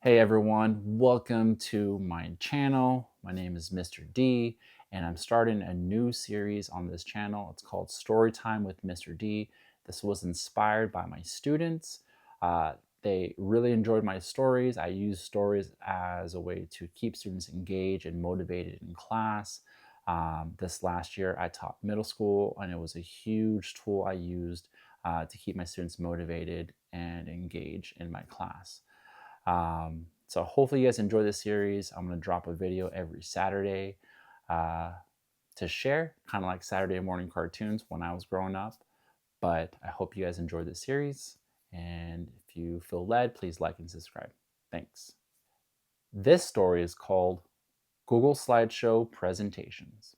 Hey everyone, welcome to my channel. My name is Mr. D, and I'm starting a new series on this channel. It's called Storytime with Mr. D. This was inspired by my students. They really enjoyed my stories. I use stories as a way to keep students engaged and motivated in class. This last year, I taught middle school, and it was a huge tool I used to keep my students motivated and engaged in my class. So hopefully you guys enjoy this series. I'm going to drop a video every Saturday uh, to share, kind of like Saturday morning cartoons when I was growing up. But I hope you guys enjoy this series. And if you feel led, please like and subscribe. Thanks. This story is called Google Slideshow Presentations.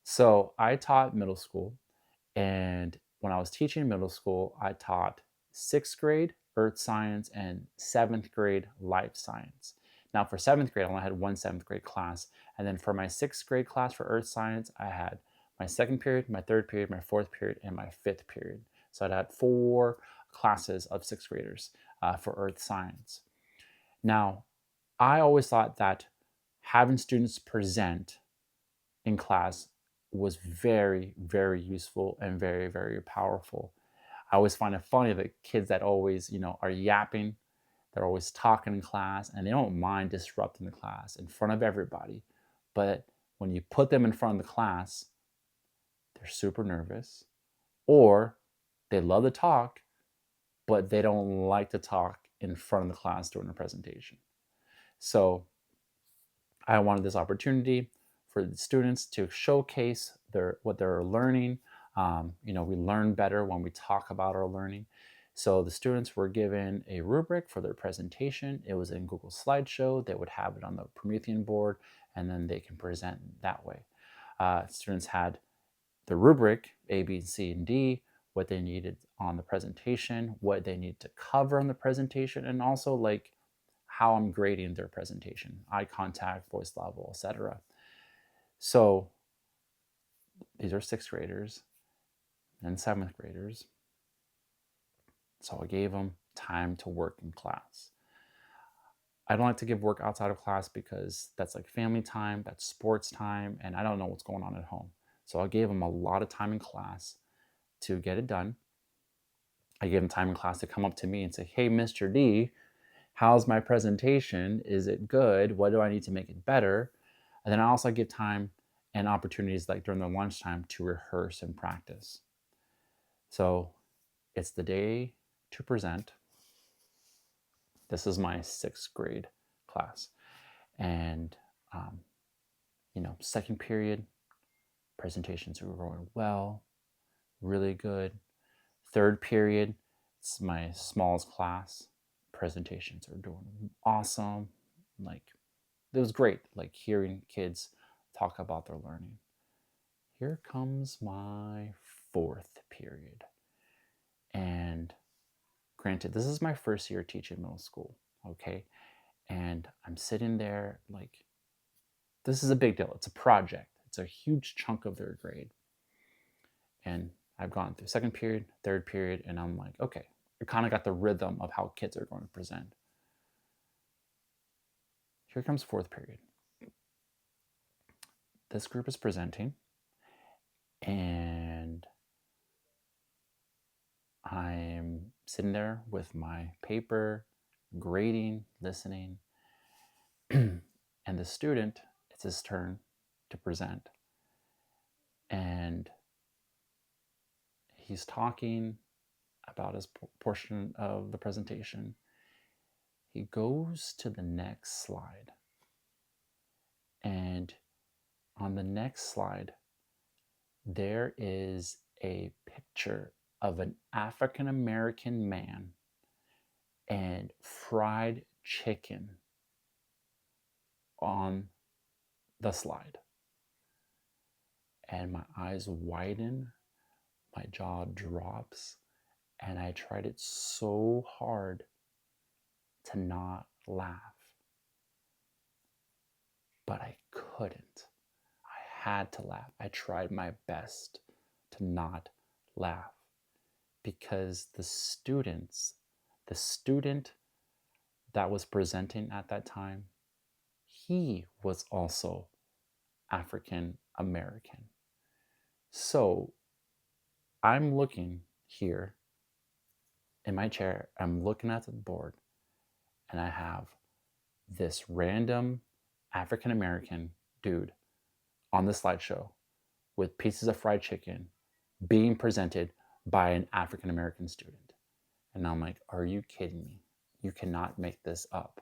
So I taught middle school, and when I was teaching middle school, I taught sixth grade earth science and seventh grade life science. Now, for seventh grade, I only had one seventh grade class. And then for my sixth grade class for earth science, I had my second period, my third period, my fourth period, and my fifth period. So I had 4 classes of sixth graders for earth science. Now, I always thought that having students present in class was very, very useful and very, very powerful. I always find it funny that kids that always, are yapping, they're always talking in class and they don't mind disrupting the class in front of everybody. But when you put them in front of the class, they're super nervous, or they love to talk, but they don't like to talk in front of the class during a presentation. So I wanted this opportunity for the students to showcase what they're learning. We learn better when we talk about our learning. So the students were given a rubric for their presentation. It was in Google Slideshow. They would have it on the Promethean board, and then they can present that way. Students had the rubric, A, B, C, and D, what they needed on the presentation, what they need to cover on the presentation, and also like how I'm grading their presentation, eye contact, voice level, etc. So these are sixth graders and seventh graders. So I gave them time to work in class. I don't like to give work outside of class because that's like family time, that's sports time, and I don't know what's going on at home. So I gave them a lot of time in class to get it done. I gave them time in class to come up to me and say, hey, Mr. D, how's my presentation? Is it good? What do I need to make it better? And then I also give time and opportunities like during their lunchtime to rehearse and practice. So it's the day to present. This is my sixth grade class. And, second period, presentations were going well, really good. Third period, it's my smallest class. Presentations are doing awesome. Like, it was great, like hearing kids talk about their learning. Here comes my fourth period. And granted, this is my first year teaching middle school, okay? And I'm sitting there like, this is a big deal. It's a project. It's a huge chunk of their grade. And I've gone through second period, third period, and I'm like, okay, I kind of got the rhythm of how kids are going to present. Here comes fourth period. This group is presenting, and I'm sitting there with my paper, grading, listening, and the student, it's his turn to present. And he's talking about his portion of the presentation. He goes to the next slide. And on the next slide, there is a picture of an African American man and fried chicken on the slide. And my eyes widen, my jaw drops, and I tried it so hard to not laugh. But I couldn't. I had to laugh. I tried my best to not laugh because the students The student that was presenting at that time, he was also African American. So I'm looking here in my chair, I'm looking at the board, and I have this random African American dude on the slideshow with pieces of fried chicken being presented by an African American student. And I'm like, are you kidding me? You cannot make this up.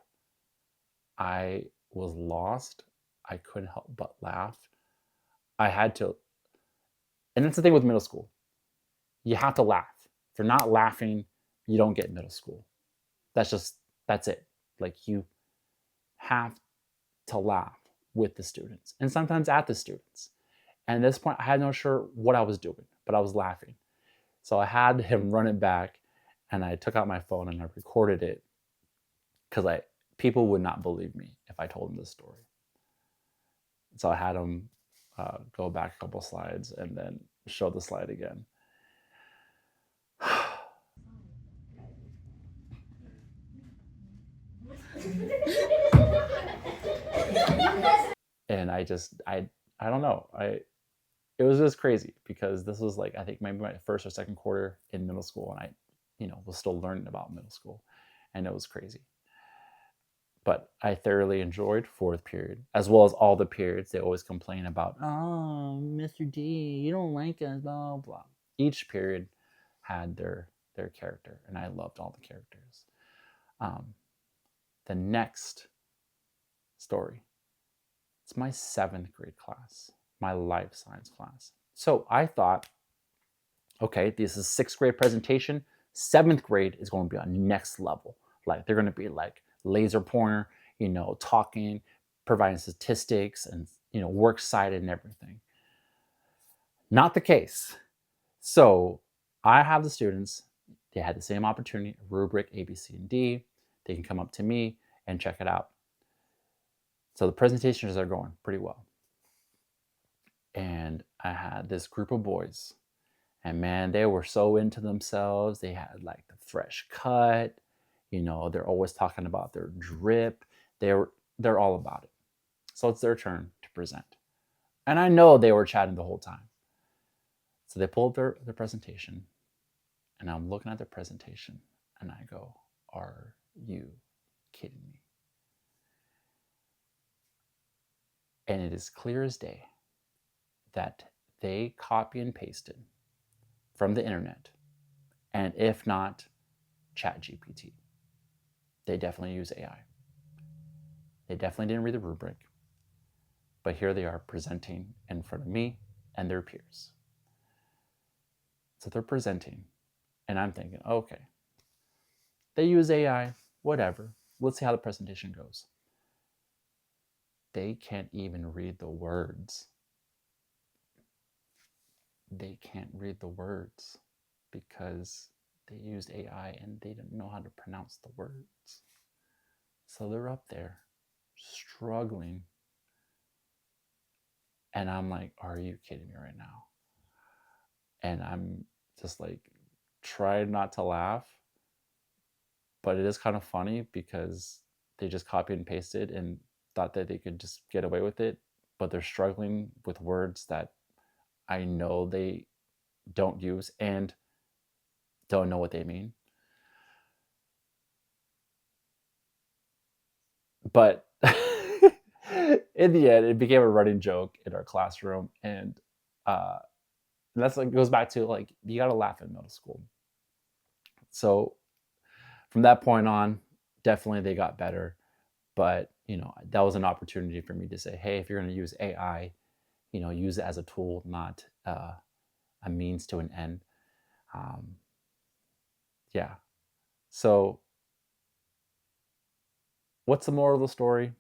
I was lost. I couldn't help but laugh. I had to, and that's the thing with middle school. You have to laugh. If you're not laughing, you don't get middle school. That's it. Like you have to laugh with the students and sometimes at the students. And at this point, I had no sure what I was doing, but I was laughing. So I had him run it back, and I took out my phone and I recorded it because people would not believe me if I told them this story. So I had him go back a couple slides and then show the slide again. And I don't know. It was just crazy because this was like I think maybe my first or second quarter in middle school, and I, was still learning about middle school, and it was crazy. But I thoroughly enjoyed fourth period, as well as all the periods. They always complain about, oh, Mr. D, you don't like us, blah blah. Each period had their character, and I loved all the characters. The next story, it's my seventh grade class, my life science class. So I thought, okay, this is sixth grade presentation. Seventh grade is going to be on next level. Like they're going to be like laser pointer, talking, providing statistics and works cited and everything. Not the case. So I have the students, they had the same opportunity, rubric A, B, C, and D. They can come up to me and check it out. So the presentations are going pretty well. And I had this group of boys, and man, they were so into themselves. They had like the fresh cut, they're always talking about their drip. They're all about it. So it's their turn to present. And I know they were chatting the whole time. So they pull up their presentation, and I'm looking at their presentation, and I go, are you kidding me? And it is clear as day that they copy and pasted from the internet, and if not, ChatGPT. They definitely use AI. They definitely didn't read the rubric, but here they are presenting in front of me and their peers. So they're presenting, and I'm thinking, okay, they use AI, whatever. Let's see how the presentation goes. They can't even read the words. They can't read the words because they used AI and they didn't know how to pronounce the words. So they're up there struggling. And I'm like, are you kidding me right now? And I'm just like, try not to laugh. But it is kind of funny because they just copied and pasted and thought that they could just get away with it. But they're struggling with words that I know they don't use and don't know what they mean. But in the end, it became a running joke in our classroom, and that's like goes back to like you got to laugh in middle school. So from that point on, definitely they got better. But that was an opportunity for me to say, hey, if you're going to use AI, use it as a tool, not a means to an end. Um, yeah. So what's the moral of the story?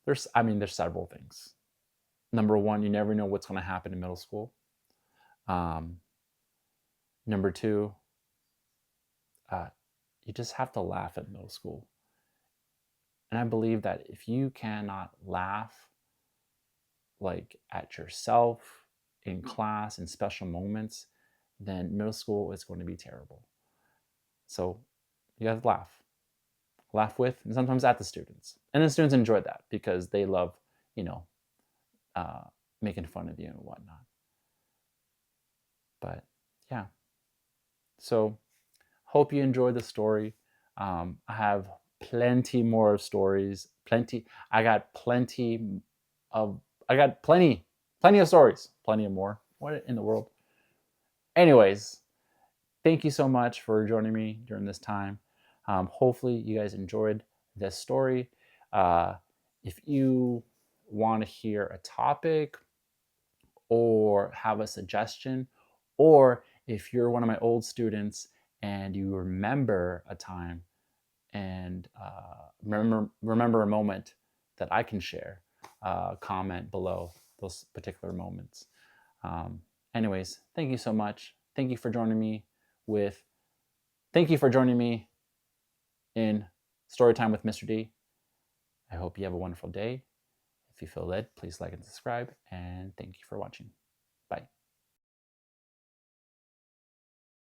There's several things. Number one, you never know what's going to happen in middle school. Um, Number two, uh, you just have to laugh at middle school. And I believe that if you cannot laugh like at yourself in class in special moments, then middle school is going to be terrible. So You have to laugh with, and sometimes at the students. And the students enjoy that because they love, you know, uh, making fun of you and whatnot. But yeah, so hope you enjoyed the story. I have plenty more stories. Plenty. I got plenty of. I got plenty of stories. Plenty of more. What in the world? Anyways, thank you so much for joining me during this time. Hopefully, you guys enjoyed this story. Uh, if you want to hear a topic or have a suggestion, or if you're one of my old students and you remember a time and remember a moment that I can share, comment below those particular moments. Um, Anyways, thank you so much. Thank you for joining me with. Thank you for joining me in Storytime with Mr. D. I hope you have a wonderful day. If you feel led, please like and subscribe. And thank you for watching. Bye.